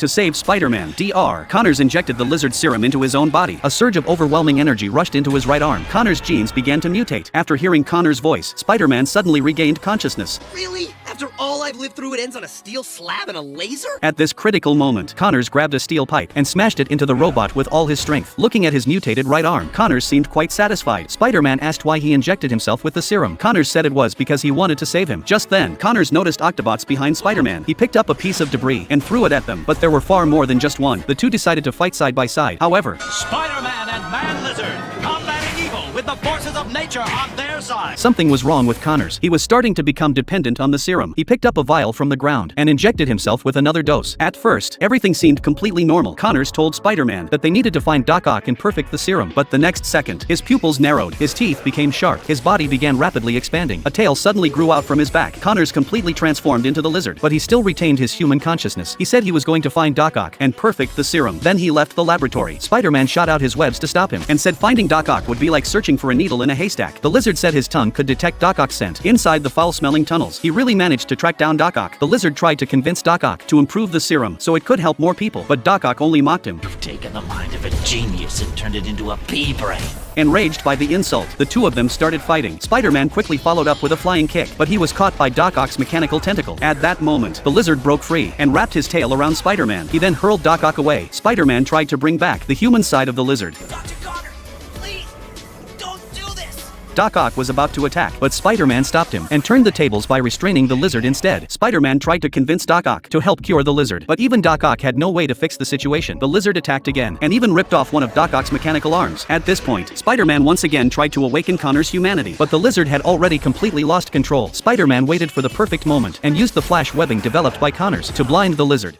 To save Spider-Man, Dr. Connors injected the lizard serum into his own body. A surge of overwhelming energy rushed into his right arm. Connors' genes began to mutate. After hearing Connors' voice, Spider-Man suddenly regained consciousness. Really? After all I've lived through, it ends on a steel slab and a laser? At this critical moment, Connors grabbed a steel pipe and smashed it into the robot with all his strength. Looking at his mutated right arm, Connors seemed quite satisfied. Spider-Man asked why he injected himself with the serum. Connors said it was because he wanted to save him. Just then, Connors noticed Octobots behind Spider-Man. He picked up a piece of debris and threw it at them, but there were far more than just one. The two decided to fight side by side. However, Spider-Man and Man-Lizard combating evil with the forces of nature on their side. Something was wrong with Connors. He was starting to become dependent on the serum. He picked up a vial from the ground and injected himself with another dose. At first, everything seemed completely normal. Connors told Spider-Man that they needed to find Doc Ock and perfect the serum, but the next second, his pupils narrowed, his teeth became sharp, his body began rapidly expanding. A tail suddenly grew out from his back. Connors completely transformed into the lizard, but he still retained his human consciousness. He said he was going to find Doc Ock and perfect the serum. Then he left the laboratory. Spider-Man shot out his webs to stop him and said finding Doc Ock would be like searching for a needle in a haystack. The lizard said his tongue could detect Doc Ock's scent inside the foul-smelling tunnels. He really managed to track down Doc Ock. The lizard tried to convince Doc Ock to improve the serum so it could help more people, but Doc Ock only mocked him. You've taken the mind of a genius and turned it into a pea brain. Enraged by the insult, the two of them started fighting. Spider-Man quickly followed up with a flying kick, but he was caught by Doc Ock's mechanical tentacle. At that moment, the lizard broke free and wrapped his tail around Spider-Man. He then hurled Doc Ock away. Spider-Man tried to bring back the human side of the lizard. Dr. Connor, please, don't do this! Doc Ock was about to attack, but Spider-Man stopped him and turned the tables by restraining the lizard instead. Spider-Man tried to convince Doc Ock to help cure the lizard, but even Doc Ock had no way to fix the situation. The lizard attacked again and even ripped off one of Doc Ock's mechanical arms. At this point, Spider-Man once again tried to awaken Connor's humanity, but the lizard had already completely lost control. Spider-Man waited for the perfect moment and used the flash webbing developed by Connors to blind the lizard.